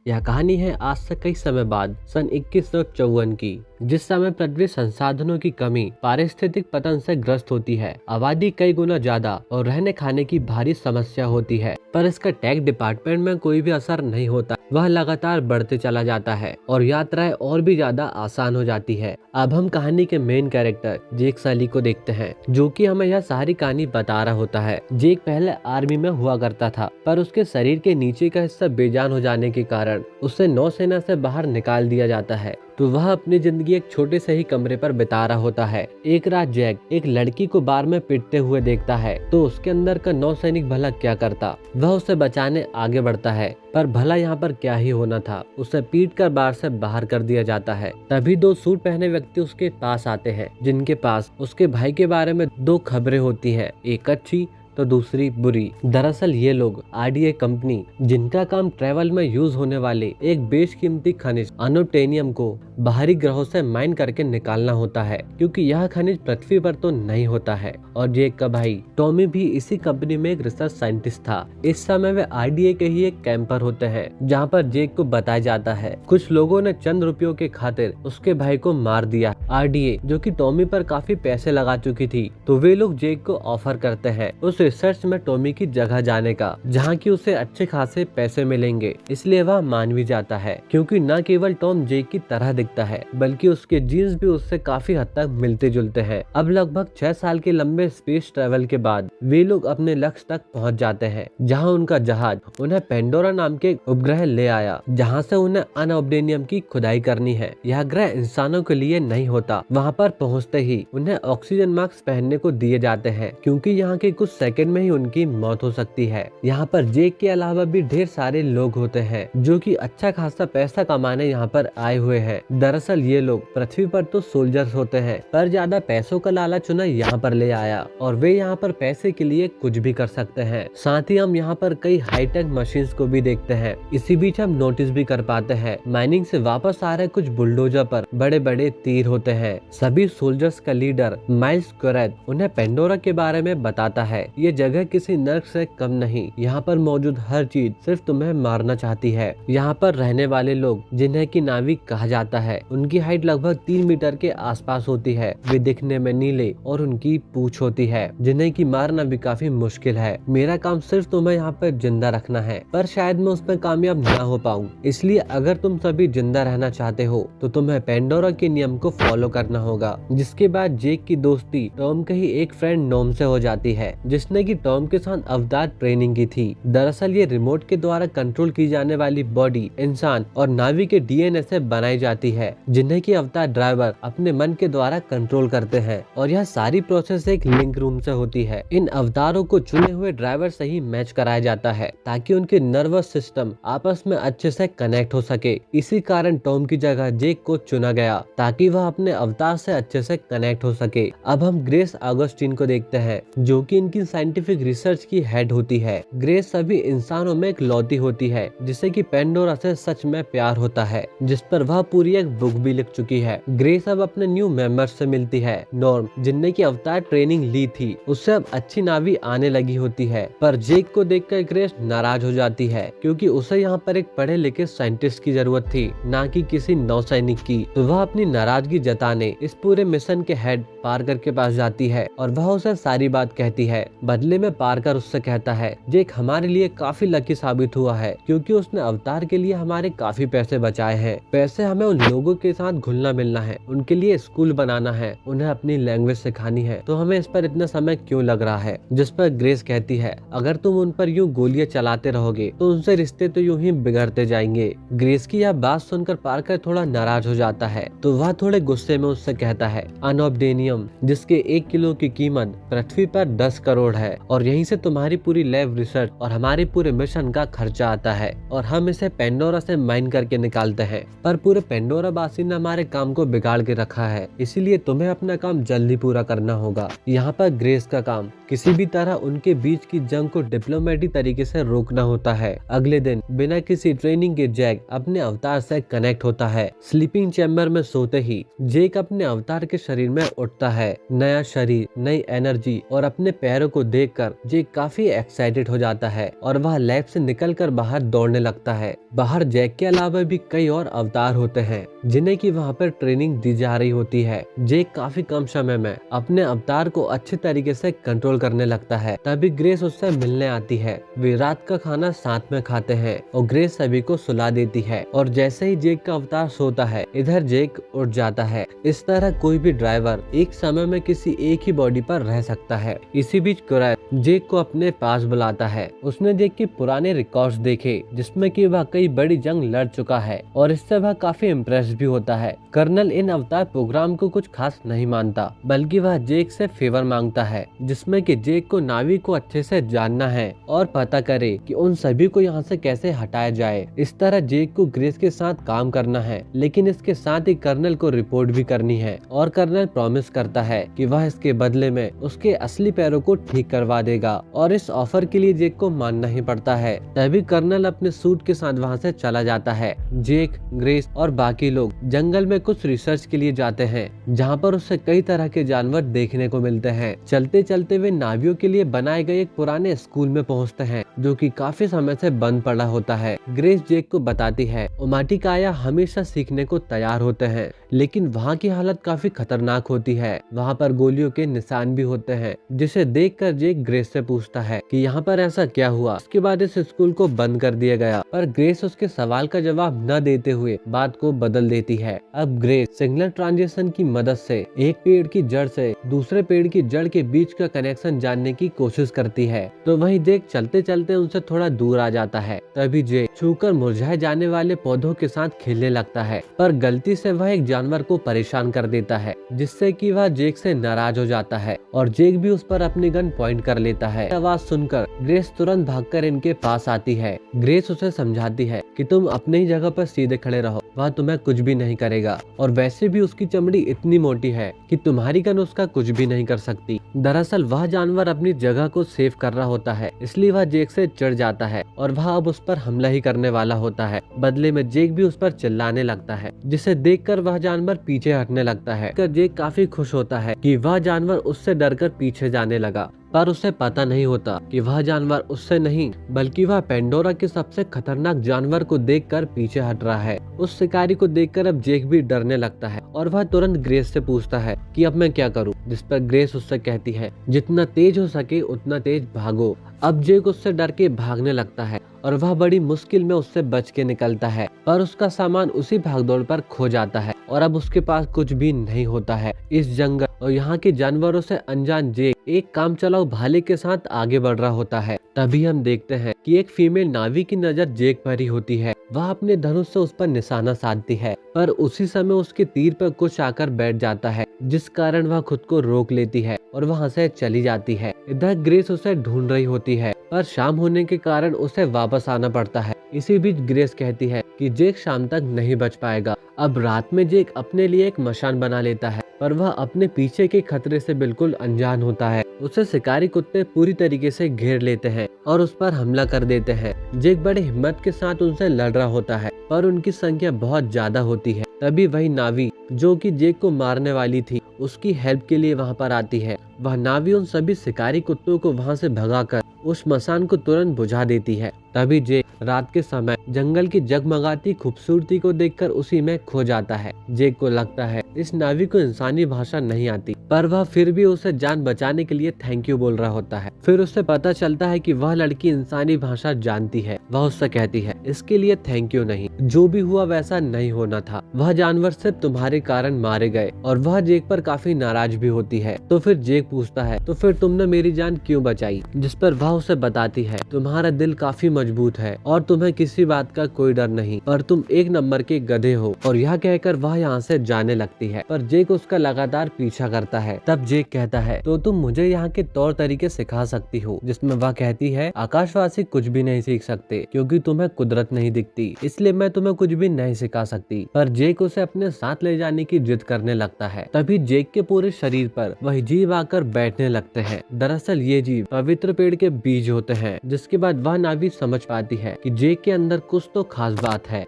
यह कहानी है आज से कई समय बाद सन 2154 की, जिस समय पृथ्वी संसाधनों की कमी, पारिस्थितिक पतन से ग्रस्त होती है, आबादी कई गुना ज्यादा और रहने खाने की भारी समस्या होती है। पर इसका टेक डिपार्टमेंट में कोई भी असर नहीं होता। वह लगातार बढ़ते चला जाता है और यात्राएं और भी ज्यादा आसान हो जाती है। अब हम कहानी के मेन कैरेक्टर जेक सली को देखते हैं, जो कि हमें यह सारी कहानी बता रहा होता है। जेक पहले आर्मी में हुआ करता था, पर उसके शरीर के नीचे का हिस्सा बेजान हो जाने के कारण उसे नौसेना से बाहर निकाल दिया जाता है। तो वह अपनी जिंदगी एक छोटे से ही कमरे पर बिता रहा होता है। एक रात जैक एक लड़की को बार में पीटते हुए देखता है, तो उसके अंदर का नौसैनिक भला क्या करता, वह उसे बचाने आगे बढ़ता है। पर भला यहाँ पर क्या ही होना था, उसे पीट कर बार से बाहर कर दिया जाता है। तभी दो सूट पहने व्यक्ति उसके पास आते हैं, जिनके पास उसके भाई के बारे में दो खबरें होती हैं, एक अच्छी तो दूसरी बुरी। दरअसल ये लोग आरडीए कंपनी, जिनका काम ट्रेवल में यूज होने वाले एक बेशकीमती खनिज अनोब्टेनियम को बाहरी ग्रहों से माइन करके निकालना होता है, क्योंकि यह खनिज पृथ्वी पर तो नहीं होता है। और जेक का भाई टॉमी भी इसी कंपनी में एक रिसर्च साइंटिस्ट था। इस समय वे आरडीए के ही एक कैंपर होते हैं, जहाँ पर जेक को बताया जाता है कुछ लोगों ने चंद रुपयों के खातिर उसके भाई को मार दिया। आरडीए, जो कि टॉमी पर काफी पैसे लगा चुकी थी, तो वे लोग जेक को ऑफर करते हैं उस रिसर्च में टॉमी की जगह जाने का, जहाँ की उसे अच्छे खासे पैसे मिलेंगे। इसलिए वह मान भी जाता है, क्योंकि न केवल टॉम जेक की तरह दिखता है, बल्कि उसके जीन्स भी उससे काफी हद तक मिलते जुलते हैं। अब लगभग 6 साल के लंबे स्पेस ट्रेवल के बाद वे लोग अपने लक्ष्य तक पहुँच जाते हैं, जहाँ उनका जहाज उन्हें पेंडोरा नाम के उपग्रह ले आया, जहाँ से उन्हें अनओब्टेनियम की खुदाई करनी है। यह ग्रह इंसानों के लिए नहीं होता। वहाँ पर पहुँचते ही उन्हें ऑक्सीजन मास्क पहनने को दिए जाते हैं, क्योंकि यहाँ के कुछ सेकंड में ही उनकी मौत हो सकती है। यहाँ पर जेक के अलावा भी ढेर सारे लोग होते हैं, जो कि अच्छा खासा पैसा कमाने यहाँ पर आए हुए हैं। दरअसल ये लोग पृथ्वी पर तो सोल्जर्स होते हैं, पर ज्यादा पैसों का लालच उन्हें यहाँ पर ले आया और वे यहाँ पर पैसे के लिए कुछ भी कर सकते हैं। साथ ही हम यहाँ पर कई हाईटेक मशीन्स को भी देखते हैं। इसी बीच हम नोटिस भी कर पाते हैं माइनिंग से वापस आ रहे कुछ बुलडोजर पर बड़े बड़े तीर होते हैं। सभी सोल्जर्स का लीडर माइल्स क्वेरेद उन्हें पेंडोरा के बारे में बताता है। ये जगह किसी नर्क से कम नहीं। यहाँ पर मौजूद हर चीज सिर्फ तुम्हें मारना चाहती है। यहाँ पर रहने वाले लोग, जिन्हें की नाविक कहा जाता है, उनकी हाइट लगभग 3 मीटर के आसपास होती है। वे दिखने में नीले और उनकी पूंछ होती है, जिन्हें की मारना भी काफी मुश्किल है। मेरा काम सिर्फ तुम्हें यहाँ पर जिंदा रखना है, पर शायद मैं उसमें कामयाब ना हो पाऊँ। इसलिए अगर तुम सभी जिंदा रहना चाहते हो तो तुम्हें पेंडोरा के नियम को फॉलो करना होगा। जिसके बाद जेक की दोस्ती टॉम के ही एक फ्रेंड नोम से हो जाती है, जिसने की टॉम के साथ अवतार ट्रेनिंग की थी। दरअसल ये रिमोट के द्वारा कंट्रोल की जाने वाली बॉडी इंसान और नावी के डीएनए से बनाई जाती है, जिन्हें की अवतार ड्राइवर अपने मन के द्वारा कंट्रोल करते हैं। और यह सारी प्रोसेस एक लिंक रूम से होती है। इन अवतारों को चुने हुए ड्राइवर से ही मैच कराया जाता है, ताकि उनके नर्वस सिस्टम आपस में अच्छे से कनेक्ट हो सके। इसी कारण टॉम की जगह जेक को चुना गया, ताकि वह अपने अवतार से अच्छे से कनेक्ट हो सके। अब हम ग्रेस ऑगस्टीन को देखते हैं, जो कि इनकी साइंटिफिक रिसर्च की हेड होती है। ग्रेस सभी इंसानों में इकलौती होती है जिसे कि पेंडोरा से सच में प्यार होता है, जिस पर वह पूरी एक बुक भी लिख चुकी है। ग्रेस अब अपने न्यू मेंबर्स से मिलती है। नॉर्म, जिनने की अवतार ट्रेनिंग ली थी, उससे अब अच्छी नावी आने लगी होती है। पर जेक को देखकर ग्रेस नाराज हो जाती है, क्योंकि उसे यहाँ पर एक पढ़े लिखे साइंटिस्ट की जरूरत थी, ना कि किसी नौसैनिक की। तो वह अपनी नाराजगी जताने इस पूरे मिशन के हेड पार्कर के पास जाती है और वह उसे सारी बात कहती है। बदले में पार्कर उससे कहता है, जेक हमारे लिए काफी लकी साबित हुआ है, क्योंकि उसने अवतार के लिए हमारे काफी पैसे बचाए हैं। पैसे हमें उन लोगों के साथ घुलना मिलना है, उनके लिए स्कूल बनाना है, उन्हें अपनी लैंग्वेज सिखानी है, तो हमें इस पर इतना समय क्यों लग रहा है। जिस पर ग्रेस कहती है, अगर तुम उन पर यूं गोलियां चलाते रहोगे तो उनसे रिश्ते तो यूं ही बिगड़ते जाएंगे। ग्रेस की यह बात सुनकर पार्कर थोड़ा नाराज हो जाता है, तो वह थोड़े गुस्से में उससे कहता है, अनोब्टेनियम, जिसके 1 किलो की कीमत पृथ्वी पर 10 करोड़ है, और यहीं से तुम्हारी पूरी लैब रिसर्च और हमारे पूरे मिशन का खर्चा आता है, और हम इसे पेंडोरा से माइन करके निकालते हैं। पर पूरे पेंडोरा बासी ने हमारे काम को बिगाड़ के रखा है, इसीलिए तुम्हें अपना काम जल्दी पूरा करना होगा। यहाँ पर ग्रेस का काम किसी भी तरह उनके बीच की जंग को डिप्लोमेटिक तरीके से रोकना होता है। अगले दिन बिना किसी ट्रेनिंग के जैक अपने अवतार से कनेक्ट होता है। स्लीपिंग चैम्बर में सोते ही जैक अपने अवतार के शरीर में उठता है। नया शरीर, नई एनर्जी और अपने पैरों को देखकर जैक काफी एक्साइटेड हो जाता है और वह लैब से निकलकर बाहर दौड़ने लगता है। बाहर जैक के अलावा भी कई और अवतार होते हैं जिन्हें की वहाँ पर ट्रेनिंग दी जा रही होती है। जैक काफी कम समय में अपने अवतार को अच्छे तरीके से कंट्रोल करने लगता है। तभी ग्रेस उससे मिलने आती है। वे रात का खाना साथ में खाते हैं और ग्रेस सभी को सुला देती है और जैसे ही जैक का अवतार सोता है, इधर जैक उठ जाता है। इस तरह कोई भी ड्राइवर एक समय में किसी एक ही बॉडी पर रह सकता है। इसी बीच कुरैप जैक को अपने पास बुलाता है। उसने जैक के पुराने रिकॉर्ड्स देखे जिसमें कि वह कई बड़ी जंग लड़ चुका है और इससे वह काफी इम्प्रेस भी होता है। कर्नल इन अवतार प्रोग्राम को कुछ खास नहीं मानता, बल्कि वह जैक से फेवर मांगता है जिसमें कि जैक को नावी को अच्छे से जानना है और पता करे कि उन सभी को यहाँ से कैसे हटाया जाए। इस तरह जैक को ग्रेस के साथ काम करना है, लेकिन इसके साथ ही कर्नल को रिपोर्ट भी करनी है और कर्नल प्रॉमिस करता है कि वह इसके बदले में उसके असली पैरों को ठीक करवा देगा और इस ऑफर के लिए जैक को मानना ही पड़ता है। तभी कर्नल अपने सूट के साथ वहाँ से चला जाता है। जैक, ग्रेस और बाकी लोग जंगल में कुछ रिसर्च के लिए जाते हैं जहाँ पर उससे कई तरह के जानवर देखने को मिलते हैं। चलते चलते वे नावियों के लिए बनाए गए एक पुराने स्कूल में पहुँचते हैं जो कि काफी समय से बंद पड़ा होता है। ग्रेस जैक को बताती है उमाटिकाया हमेशा सीखने को तैयार होते हैं, लेकिन वहाँ की हालत काफी खतरनाक होती है। वहाँ पर गोलियों के निशान भी होते हैं, जिसे देखकर जैक ग्रेस से पूछता है कि यहाँ पर ऐसा क्या हुआ। उसके बाद इस स्कूल को बंद कर दिया गया, पर ग्रेस उसके सवाल का जवाब न देते हुए बात को बदल देती है। अब ग्रेस सिग्नल ट्रांजिशन की मदद से एक पेड़ की जड़ से दूसरे पेड़ की जड़ के बीच का कनेक्शन जानने की कोशिश करती है, तो वहीं जैक चलते चलते उनसे थोड़ा दूर आ जाता है। तभी जैक छूकर मुरझाए जाने वाले पौधों के साथ खेलने लगता है, पर गलती से वह एक जानवर को परेशान कर देता है, जिससे कि वह जैक से नाराज हो जाता है और जैक भी उस पर अपनी गन पॉइंट कर लेता है। आवाज सुनकर ग्रेस तुरंत भागकर इनके पास आती है। ग्रेस उसे समझाती है कि तुम अपनी ही जगह पर सीधे खड़े रहो, वह तुम्हें कुछ भी नहीं करेगा और वैसे भी उसकी चमड़ी इतनी मोटी है कि तुम्हारी गन उसका कुछ भी नहीं कर सकती। दरअसल वह जानवर अपनी जगह को सेव कर रहा होता है, इसलिए वह जैक से चिढ़ जाता है और वह अब उस पर हमला ही करने वाला होता है। बदले में जैक भी उस पर चिल्लाने लगता है, जिसे देखकर वह जानवर पीछे हटने लगता है। जैक काफी खुश होता है कि वह जानवर उससे डरकर पीछे जाने लगा, पर उसे पता नहीं होता कि वह जानवर उससे नहीं बल्कि वह पेंडोरा के सबसे खतरनाक जानवर को देखकर पीछे हट रहा है। उस शिकारी को देखकर अब जैक भी डरने लगता है और वह तुरंत ग्रेस से पूछता है कि अब मैं क्या करूं, जिस पर ग्रेस उससे कहती है जितना तेज हो सके उतना तेज भागो। अब जैक उससे डर के भागने लगता है और वह बड़ी मुश्किल में उससे बच के निकलता है, पर उसका सामान उसी भागदौड़ पर खो जाता है और अब उसके पास कुछ भी नहीं होता है। इस जंगल और यहाँ के जानवरों से अनजान जैक एक काम चलाओ भाले के साथ आगे बढ़ रहा होता है। तभी हम देखते हैं कि एक फीमेल नावी की नजर जैक पर ही होती है। वह अपने धनुष से उस पर निशाना साधती है, पर उसी समय उसके तीर पर कुछ आकर बैठ जाता है, जिस कारण वह खुद को रोक लेती है और वहां से चली जाती है। इधर ग्रेस उसे ढूंढ रही होती है, पर शाम होने के कारण उसे वापस आना पड़ता है। इसी बीच ग्रेस कहती है कि जैक शाम तक नहीं बच पाएगा। अब रात में जैक अपने लिए एक मशान बना लेता है, पर वह अपने पीछे के खतरे से बिल्कुल अनजान होता है। उसे शिकारी कुत्ते पूरी तरीके से घेर लेते हैं और उस पर हमला कर देते हैं। जैक बड़े हिम्मत के साथ उनसे लड़ रहा होता है, पर उनकी संख्या बहुत ज्यादा होती है। तभी वही नावी जो कि जैक को मारने वाली थी, उसकी हेल्प के लिए वहां पर आती है। वह नावी उन सभी शिकारी कुत्तों को वहां से भगाकर उस मसान को तुरंत बुझा देती है। तभी जैक रात के समय जंगल की जगमगाती खूबसूरती को देखकर उसी में खो जाता है। जैक को लगता है इस नावी को इंसानी भाषा नहीं आती, पर वह फिर भी उसे जान बचाने के लिए थैंक यू बोल रहा होता है। फिर उससे पता चलता है कि वह लड़की इंसानी भाषा जानती है। वह उससे कहती है इसके लिए थैंक यू नहीं, जो भी हुआ वैसा नहीं होना था। वह जानवर सिर्फ तुम्हारे कारण मारे गए, और वह जैक पर काफी नाराज भी होती है। तो फिर जैक पूछता है तो फिर तुमने मेरी जान क्यों बचाई, जिस पर वह उसे बताती है तुम्हारा दिल काफी मजबूत है और तुम्हें किसी बात का कोई डर नहीं और तुम एक नंबर के गधे हो। और यह कहकर वह यहाँ से जाने लगती है, पर जेक उसका लगातार पीछा करता है। तब जेक कहता है, तो तुम मुझे यहाँ के तौर तरीके सिखा सकती हो? जिसमें वह कहती है, आकाशवासी कुछ भी नहीं सीख सकते क्योंकि तुम्हें कुदरत नहीं दिखती, इसलिए मैं तुम्हें कुछ भी नहीं सिखा सकती। पर जेक उसे अपने साथ ले जाने की जिद करने लगता है। तभी जेक के पूरे शरीर पर वह जीव आकर बैठने लगते हैं। दरअसल ये जीव पवित्र पेड़ के बीज होते हैं। जिसके बाद वह नावी समझ पाती है कि जेक के अंदर कुछ तो खास बात है।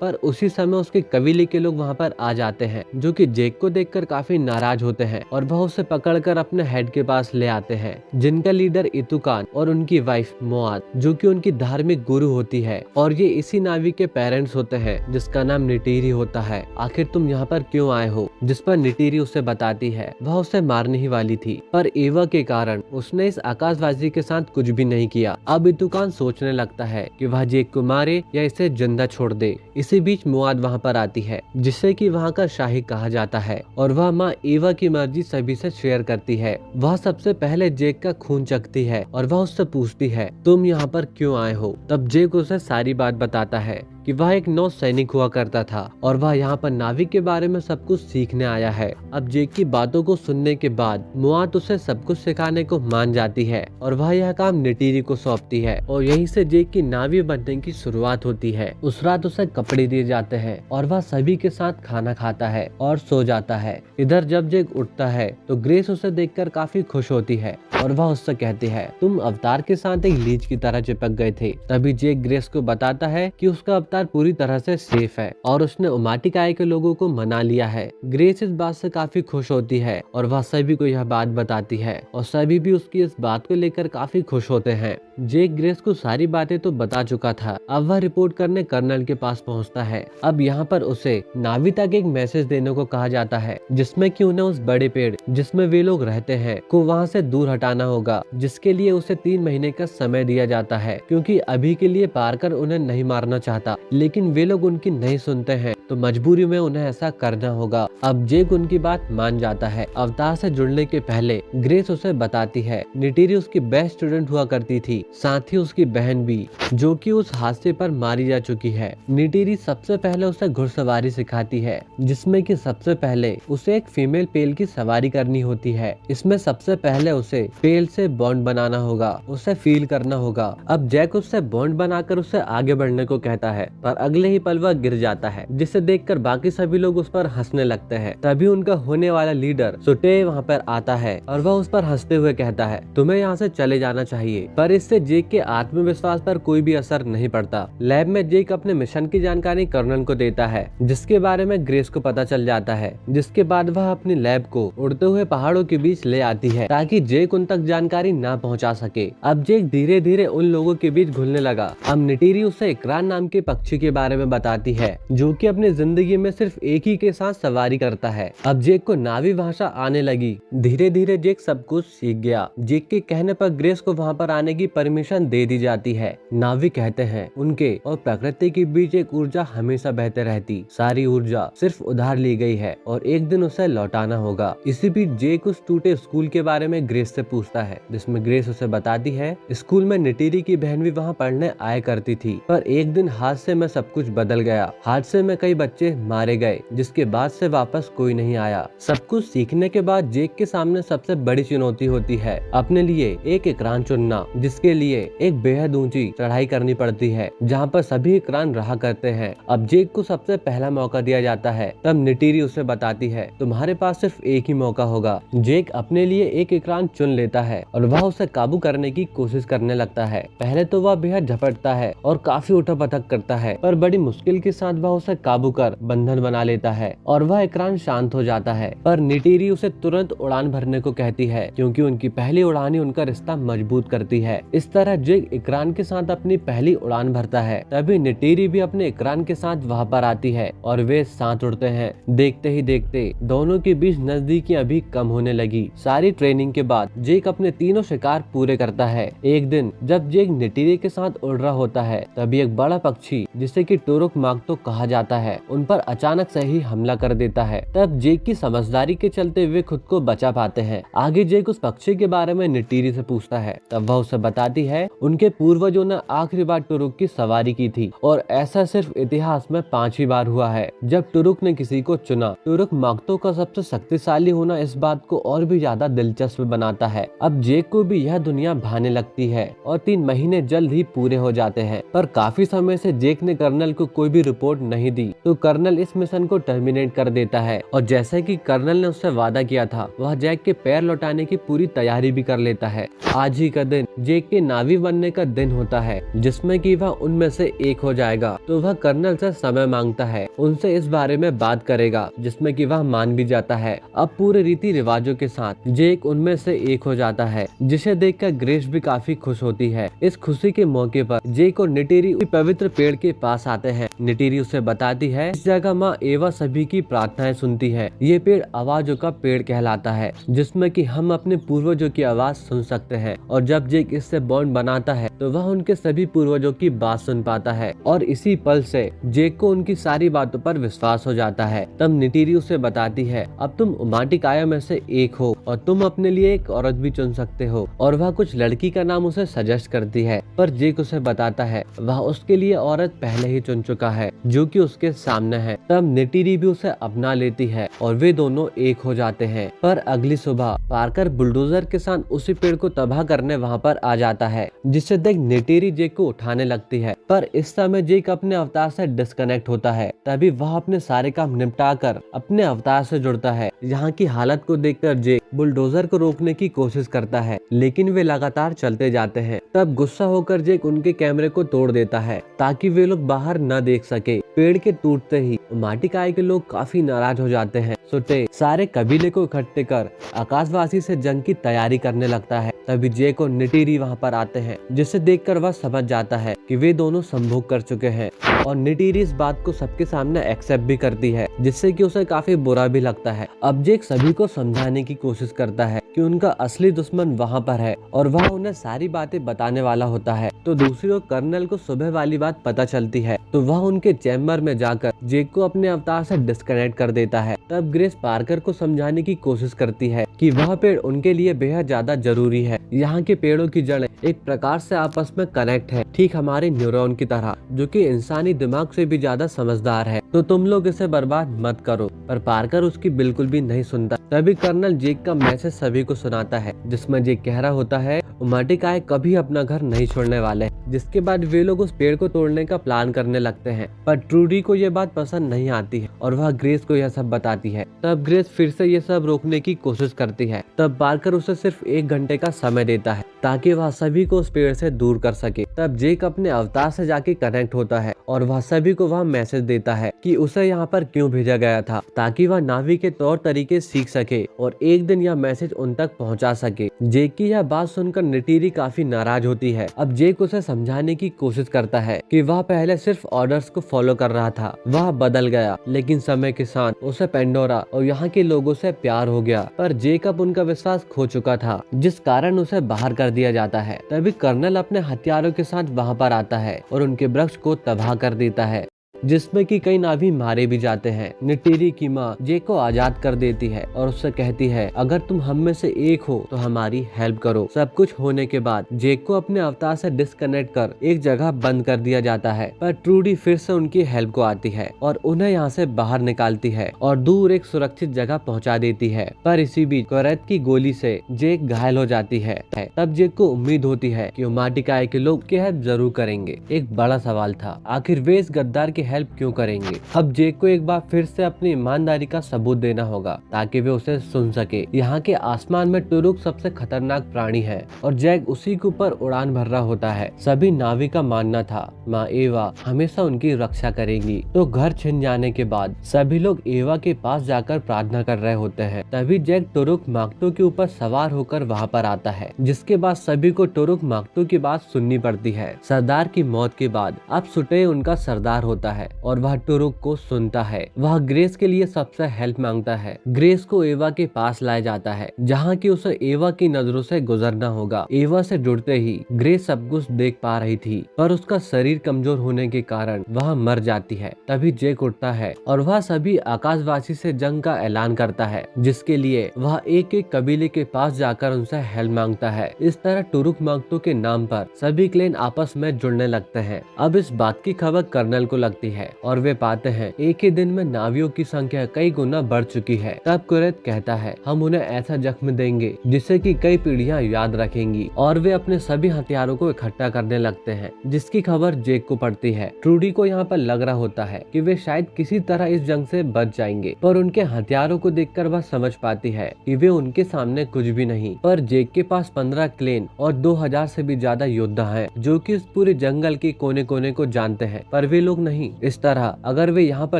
पर उसी समय उसके कबीले के लोग वहाँ पर आ जाते हैं, जो कि जेक को देखकर काफी नाराज होते हैं और वह उसे पकड़कर अपने हेड के पास ले आते हैं, जिनका लीडर इतुकान और उनकी वाइफ मोआद, जो कि उनकी धार्मिक गुरु होती है। और ये इसी नावी के पेरेंट्स होते हैं जिसका नाम निटीरी होता है। आखिर तुम यहाँ पर क्यों आए हो? जिस पर निटीरी उसे बताती है वह उसे मारने ही वाली थी, पर एवा के कारण उसने इस आकाशवासी के साथ कुछ भी नहीं किया। अब इतुकान सोचने लगता है कि वह जेक को मारे या इसे जिंदा छोड़ दे। इसी बीच मुआद वहाँ पर आती है, जिसे कि वहाँ का शाही कहा जाता है, और वह माँ एवा की मर्जी सभी से शेयर करती है। वह सबसे पहले जेक का खून चखती है और वह उससे पूछती है, तुम यहाँ पर क्यों आए हो? तब जेक उसे सारी बात बताता है कि वह एक नौ सैनिक हुआ करता था और वह यहाँ पर नाविक के बारे में सब कुछ सीखने आया है। अब जेक की बातों को सुनने के बाद मुआद उसे सब कुछ सिखाने को मान जाती है और वह यह काम निटीरी को सौंपती है और यहीं से जेक की नावी बनने की शुरुआत होती है। उस रात उसे कपड़े दिए जाते हैं और वह सभी के साथ खाना खाता है और सो जाता है। इधर जब जेक उठता है तो ग्रेस उसे देखकर काफी खुश होती है और वह उससे कहती है, तुम अवतार के साथ एक लीच की तरह चिपक गए थे। तभी जेक ग्रेस को बताता है कि उसका अवतार पूरी तरह से सेफ है और उसने उमाटिकाई के लोगों को मना लिया है। ग्रेस इस बात से काफी खुश होती है और वह सभी को यह बात बताती है और सभी भी उसकी इस बात को लेकर काफी खुश होते हैं। जेक ग्रेस को सारी बातें तो बता चुका था। अब वह रिपोर्ट करने कर्नल के पास पहुंचता है। अब यहाँ पर उसे नावी तक एक मैसेज देने को कहा जाता है, जिसमें कि उन्हें उस बड़े पेड़ जिसमें वे लोग रहते हैं को वहाँ से दूर हटाना होगा, जिसके लिए उसे 3 महीने का समय दिया जाता है, क्योंकि अभी के लिए पार्कर उन्हें नहीं मारना चाहता, लेकिन वे लोग उनकी नहीं सुनते हैं तो मजबूरी में उन्हें ऐसा करना होगा। अब जेक उनकी बात मान जाता है। अवतार से जुड़ने के पहले ग्रेस उसे बताती है निटीरी उसकी बेस्ट स्टूडेंट हुआ करती थी, साथ ही उसकी बहन भी, जो कि उस हादसे पर मारी जा चुकी है। निटीरी सबसे पहले उसे घुड़सवारी सिखाती है, जिसमें कि सबसे पहले उसे एक फीमेल पेल की सवारी करनी होती है। इसमें सबसे पहले उसे पेल से बॉन्ड बनाना होगा, उसे फील करना होगा। अब जैक उससे बॉन्ड बनाकर उसे आगे बढ़ने को कहता है, पर अगले ही पल वह गिर जाता है, जिसे देखकर बाकी सभी लोग उस पर हंसने लगते हैं। तभी उनका होने वाला लीडर सुटे वहाँ पर आता है और वह उस पर हंसते हुए कहता है, तुम्हें यहाँ से चले जाना चाहिए। पर इससे जेक के आत्मविश्वास पर कोई भी असर नहीं पड़ता। लैब में जेक अपने मिशन की जानकारी कर्नल को देता है, जिसके बारे में ग्रेस को पता चल जाता है। जिसके बाद वह अपनी लैब को उड़ते हुए पहाड़ों के बीच ले आती है ताकि जेक उन तक जानकारी ना पहुंचा सके। अब जेक धीरे धीरे उन लोगों के बीच घुलने लगा। अब निटीरी उसे इकरान नाम के पक्षी के बारे में बताती है, जो कि अपनी जिंदगी में सिर्फ एक ही के साथ सवारी करता है। अब जेक को नावी भाषा आने लगी। धीरे धीरे जेक सब कुछ सीख गया। जेक के कहने पर ग्रेस को वहाँ पर आने की परमिशन दे दी जाती है। नावी कहते हैं उनके और प्रकृति के बीच एक ऊर्जा हमेशा बहते रहती, सारी ऊर्जा सिर्फ उधार ली गई है और एक दिन उसे लौटाना होगा। इसी बीच जेक उस टूटे स्कूल के बारे में ग्रेस से पूछता है, जिसमें ग्रेस उसे बताती है स्कूल में निटीरी की बहन भी वहाँ पढ़ने आया करती थी, पर एक दिन हादसे में सब कुछ बदल गया। हादसे में कई बच्चे मारे गए, जिसके बाद से वापस कोई नहीं आया। सब कुछ सीखने के बाद जेक के सामने सबसे बड़ी चुनौती होती है अपने लिए एक इकरान चुनना, जिसके लिए एक बेहद ऊंची चढ़ाई करनी पड़ती है, जहाँ पर सभी इकरान रहा करते हैं। अब जेक को सबसे पहला मौका दिया जाता है। तब निटीरी उसे बताती है, तुम्हारे पास सिर्फ एक ही मौका होगा। जेक अपने लिए एक इकरान चुन लेता है और वह उसे काबू करने की कोशिश करने लगता है। पहले तो वह बेहद झपटता है और काफी उठक-पटक करता है, पर बड़ी मुश्किल के साथ वह उसे काबू कर बंधन बना लेता है और वह इकरान शांत हो जाता है। पर निटीरी उसे तुरंत उड़ान भरने को कहती है, क्योंकि उनकी पहली उड़ान ही उनका रिश्ता मजबूत करती है। इस तरह जेक इकरान के साथ अपनी पहली उड़ान भरता है। तभी निटीरी भी अपने इकरान के साथ वहाँ पर आती है और वे साथ उड़ते हैं। देखते ही देखते दोनों के बीच नजदीकियां भी कम होने लगी। सारी ट्रेनिंग के बाद जेक अपने तीनों शिकार पूरे करता है। एक दिन जब जेक निटीरी के साथ उड़ रहा होता है, तभी एक बड़ा पक्षी, जिसे कि टोरुक मागतो कहा जाता है, उन पर अचानक से ही हमला कर देता है। तब जेक की समझदारी के चलते वे खुद को बचा पाते हैं। आगे जेक उस पक्षी के बारे में निटीरी से पूछता है। तब वह उसे बता बताती है उनके पूर्वजों ने आखिरी बार टुरुक की सवारी की थी और ऐसा सिर्फ इतिहास में 5 बार हुआ है जब टुरुक ने किसी को चुना। टुरुक माग्तो का सबसे शक्तिशाली होना इस बात को और भी ज्यादा दिलचस्प बनाता है। अब जेक को भी यह दुनिया भाने लगती है और 3 महीने जल्द ही पूरे हो जाते हैं, पर काफी समय से जेक ने कर्नल को कोई भी रिपोर्ट नहीं दी, तो कर्नल इस मिशन को टर्मिनेट कर देता है और जैसे कि कर्नल ने उससे वादा किया था, वह जेक के पैर लौटाने की पूरी तैयारी भी कर लेता है। आज ही का दिन जेक के नावी बनने का दिन होता है, जिसमें कि वह उनमें से एक हो जाएगा। तो वह कर्नल से समय मांगता है, उनसे इस बारे में बात करेगा, जिसमें कि वह मान भी जाता है। अब पूरे रीति रिवाजों के साथ जेक उनमें से एक हो जाता है, जिसे देखकर ग्रेस भी काफी खुश होती है। इस खुशी के मौके पर जेक और निटेरी पवित्र पेड़ के पास आते हैं। निटेरी उसे बताती है इस जगह माँ एवा सभी की प्रार्थनाएं सुनती है। ये पेड़ आवाजों का पेड़ कहलाता है, जिसमें कि हम अपने पूर्वजों की आवाज सुन सकते हैं, और जब जेक इससे बॉन्ड बनाता है तो वह उनके सभी पूर्वजों की बात सुन पाता है और इसी पल से जेक को उनकी सारी बातों पर विश्वास हो जाता है। तब निटेरी उसे बताती है अब तुम उमाटिकाया में से एक हो और तुम अपने लिए एक औरत भी चुन सकते हो, और वह कुछ लड़की का नाम उसे सजेस्ट करती है, पर जेक उसे बताता है वह उसके लिए औरत पहले ही चुन चुका है जो कि उसके सामने है। तब निटेरी भी उसे अपना लेती है और वे दोनों एक हो जाते हैं। पर अगली सुबह पार्कर बुलडोजर के साथ उसी पेड़ को तबाह करने वहाँ पर आ जाता है, जिससे देख निटेरी जेक को उठाने लगती है, पर इस समय जेक अपने अवतार से डिस्कनेक्ट होता है। तभी वह अपने सारे काम निपटा कर अपने अवतार से जुड़ता है। यहाँ की हालत को देखकर जेक बुलडोजर को रोकने की कोशिश करता है, लेकिन वे लगातार चलते जाते हैं। तब गुस्सा होकर जेक उनके कैमरे को तोड़ देता है ताकि वे लोग बाहर न देख सके। पेड़ के टूटते ही उमाटिकाया के लोग काफी नाराज हो जाते हैं। सुटे सारे कबीले को इकट्ठे कर आकाशवासी से जंग की तैयारी करने लगता है। तभी जेक और निटेरी वहाँ पर आते हैं, जिसे देखकर वह समझ जाता है कि वे दोनों संभोग कर चुके हैं, और निटेरी इस बात को सबके सामने एक्सेप्ट भी करती है, जिससे कि उसे काफी बुरा भी लगता है। अब जेक सभी को समझाने की कोशिश करता है कि उनका असली दुश्मन वहाँ पर है और वह उन्हें सारी बातें बताने वाला होता है। तो दूसरी ओर कर्नल को सुबह वाली बात पता चलती है, तो वह उनके चैम्बर में जाकर जेक को अपने अवतार से डिस्कनेक्ट कर देता है। तब ग्रेस पार्कर को समझाने की कोशिश करती है कि वह पेड़ उनके लिए बेहद ज्यादा जरूरी है। यहाँ के पेड़ों की जड़ें एक प्रकार से आपस में कनेक्ट है, ठीक हमारे न्यूरॉन की तरह, जो कि इंसानी दिमाग से भी ज्यादा समझदार है। तो तुम लोग इसे बर्बाद मत करो। पर पार्कर उसकी बिल्कुल भी नहीं सुनता। तभी कर्नल जेक का मैसेज सभी को सुनाता है, जिसमें जेक कह रहा होता है उमाटिकाया कभी अपना घर नहीं छोड़ने वाले। जिसके बाद वे लोग उस पेड़ को तोड़ने का प्लान करने लगते हैं, पर ट्रूडी को यह बात पसंद नहीं आती है और वह ग्रेस को यह सब बताती है। तब ग्रेस फिर से ये सब रोकने की कोशिश करती है। तब पार्कर उसे सिर्फ 1 घंटे का समय देता है ताकि वह सभी को उस पेड़ से दूर कर सके। तब जेक अपने अवतार से जाके कनेक्ट होता है और वह सभी को वह मैसेज देता है कि उसे यहाँ पर क्यों भेजा गया था, ताकि वह नावी के तौर तरीके सीख सके और एक दिन यह मैसेज उन तक पहुँचा सके। जेक की यह बात सुनकर निटेरी काफी नाराज होती है। अब जेक उसे समझाने की कोशिश करता है कि वह पहले सिर्फ ऑर्डर्स को फॉलो कर रहा था, वह बदल गया, लेकिन समय के साथ उसे पेंडोरा और यहाँ के लोगों से प्यार हो गया। पर जेक अब उनका विश्वास खो चुका था, जिस कारण उसे बाहर कर दिया जाता है। तभी कर्नल अपने हथियारों के साथ वहाँ पर आता है और उनके वृक्ष को तबाह कर देता है, जिसमें कि कई नावी मारे भी जाते हैं। निटेरी की माँ जेक को आजाद कर देती है और उससे कहती है अगर तुम हम में से एक हो तो हमारी हेल्प करो। सब कुछ होने के बाद जेक को अपने अवतार से डिस्कनेक्ट कर एक जगह बंद कर दिया जाता है, पर ट्रूडी फिर से उनकी हेल्प को आती है और उन्हें यहाँ से बाहर निकालती है और दूर एक सुरक्षित जगह पहुँचा देती है। पर इसी बीच कोरैथ की गोली से जेक घायल हो जाती है। तब जेक को उम्मीद होती है कि उमाटिकाया के लोग की हेल्प जरूर करेंगे। एक बड़ा सवाल था, आखिर वे इस गद्दार की हेल्प क्यों करेंगे। अब जेक को एक बार फिर से अपनी ईमानदारी का सबूत देना होगा ताकि वे उसे सुन सके। यहाँ के आसमान में टुरुक सबसे खतरनाक प्राणी है और जैक उसी के ऊपर उड़ान भर रहा होता है। सभी नाविक का मानना था माँ एवा हमेशा उनकी रक्षा करेगी। तो घर छिन जाने के बाद सभी लोग एवा के पास जाकर प्रार्थना कर रहे होते हैं। तभी जैक टुरुक माग्तो के ऊपर सवार होकर वहाँ पर आता है, जिसके बाद सभी को टुरुक माग्तो की बात सुननी पड़ती है। सरदार की मौत के बाद अब सुटे उनका सरदार होता है है और वह टुरुक को सुनता है। वह ग्रेस के लिए सबसे हेल्प मांगता है। ग्रेस को एवा के पास लाया जाता है जहाँ की उसे एवा की नजरों से गुजरना होगा। एवा से जुड़ते ही ग्रेस सब कुछ देख पा रही थी, पर उसका शरीर कमजोर होने के कारण वह मर जाती है। तभी जेक उठता है और वह सभी आकाशवासी से जंग का ऐलान करता है, जिसके लिए वह एक एक कबीले के पास जाकर उनसे हेल्प मांगता है। इस तरह टुरुक माग्टो के नाम पर सभी क्लेन आपस में जुड़ने लगते हैं। अब इस बात की खबर कर्नल को लगती है और वे पाते हैं एक ही दिन में नावियों की संख्या कई गुना बढ़ चुकी है। तब कुरैत कहता है, हम उन्हें ऐसा जख्म देंगे जिसे कि कई पीढ़ियां याद रखेंगी, और वे अपने सभी हथियारों को इकट्ठा करने लगते हैं, जिसकी खबर जेक को पड़ती है। ट्रूडी को यहाँ पर लग रहा होता है कि वे शायद किसी तरह इस जंग से बच जाएंगे, पर उनके हथियारों को देखकर वह समझ पाती है कि वे उनके सामने कुछ भी नहीं। पर जेक के पास 15 क्लेन और 2000 से भी ज्यादा योद्धा हैं, जो कि इस पूरे जंगल के कोने कोने को जानते हैं, पर वे लोग नहीं। इस तरह अगर वे यहाँ पर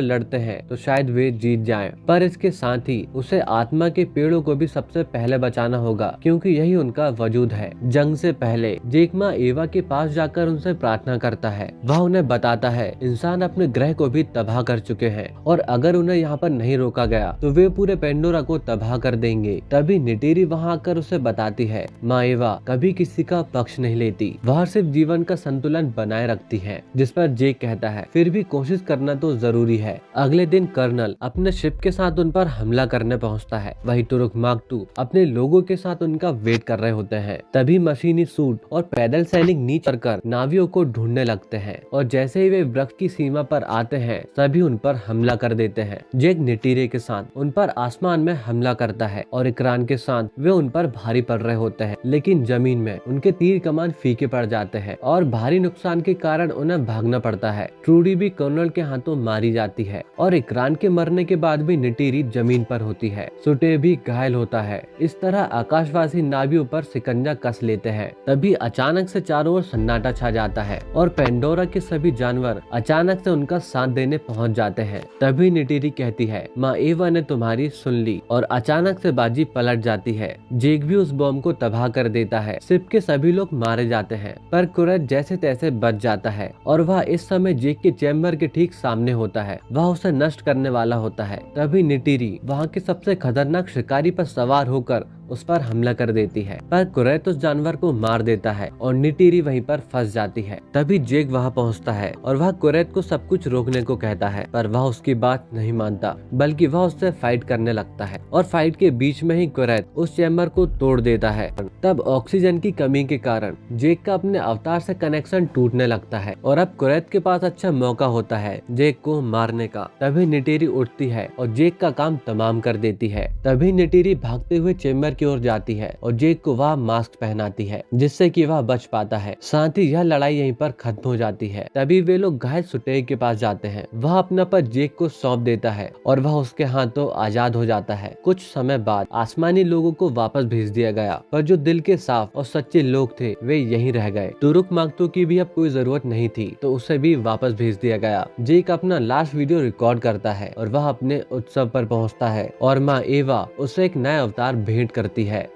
लड़ते हैं तो शायद वे जीत जाएं। पर इसके साथ ही उसे आत्मा के पेड़ों को भी सबसे पहले बचाना होगा, क्योंकि यही उनका वजूद है। जंग से पहले जेक माँ एवा के पास जाकर उनसे प्रार्थना करता है। वह उन्हें बताता है इंसान अपने ग्रह को भी तबाह कर चुके हैं और अगर उन्हें यहाँ पर नहीं रोका गया तो वे पूरे पेंडोरा को तबाह कर देंगे। तभी निटेरी वहाँ आकर उसे बताती है, माँ एवा कभी किसी का पक्ष नहीं लेती, वह सिर्फ जीवन का संतुलन बनाए रखती है। जिस पर जेक कहता है, फिर भी कोशिश करना तो जरूरी है। अगले दिन कर्नल अपने शिप के साथ उन पर हमला करने पहुंचता है। वही टुरुक माग्टो अपने लोगों के साथ उनका वेट कर रहे होते हैं। तभी मशीनी सूट और पैदल सैनिक नीचे कर नावियों को ढूंढने लगते हैं और जैसे ही वे वृक्ष की सीमा पर आते हैं सभी उन पर हमला कर देते हैं। जेक निटीरे के साथ उन पर आसमान में हमला करता है और इकरान के साथ वे उन पर भारी पड़ रहे होते हैं, लेकिन जमीन में उनके तीर कमान फीके पड़ जाते हैं और भारी नुकसान के कारण उन्हें भागना पड़ता है। ट्रूडी भी कर्नल के हाथों मारी जाती है और इकरान के मरने के बाद भी निटीरी जमीन पर होती है। सुटे भी घायल होता है। इस तरह आकाशवासी नावियों पर सिकंजा कस लेते हैं। तभी अचानक से चारों ओर सन्नाटा छा जाता है और पेंडोरा के सभी जानवर अचानक से उनका साथ देने पहुंच जाते हैं। तभी निटीरी कहती है, माँ एवा ने तुम्हारी सुन ली, और अचानक से बाजी पलट जाती है। जेक भी उस बॉम्ब को तबाह कर देता है। शिप के सभी लोग मारे जाते हैं, पर कुरैत जैसे तैसे बच जाता है और वह इस समय जेक के चैम्बर के ठीक सामने होता है। वह उसे नष्ट करने वाला होता है। तभी निटीरी वहाँ के सबसे खतरनाक शिकारी पर सवार होकर उस पर हमला कर देती है, पर कुरैत उस जानवर को मार देता है और निटीरी वहीं पर फंस जाती है। तभी जेक वहाँ पहुँचता है और वह कुरैत को सब कुछ रोकने को कहता है, पर वह उसकी बात नहीं मानता, बल्कि वह उससे फाइट करने लगता है और फाइट के बीच में ही कुरैत उस चैम्बर को तोड़ देता है। तब ऑक्सीजन की कमी के कारण जेक का अपने अवतार से कनेक्शन टूटने लगता है और अब कुरैत के पास अच्छा मौका होता है जेक को मारने का। तभी निटीरी उठती है और जेक का काम तमाम कर देती है। तभी निटीरी भागते हुए चैम्बर की ओर जाती है और जेक को वह मास्क पहनाती है, जिससे कि वह बच पाता है। साथ ही यह लड़ाई यहीं पर खत्म हो जाती है। तभी वे लोग घायल सुटेग के पास जाते हैं। वह अपना पद जेक को सौंप देता है और वह उसके हाथों आजाद हो जाता है। कुछ समय बाद आसमानी लोगों को वापस भेज दिया गया, पर जो दिल के साफ और सच्चे लोग थे वे यहीं रह गए। टुरुक माग्टो की भी अब कोई जरूरत नहीं थी, तो उसे भी वापस भेज दिया गया। जेक अपना लास्ट वीडियो रिकॉर्ड करता है और वह अपने उत्सव पर पहुंचता है और माँ एवा उसे एक नया अवतार भेंट करती है।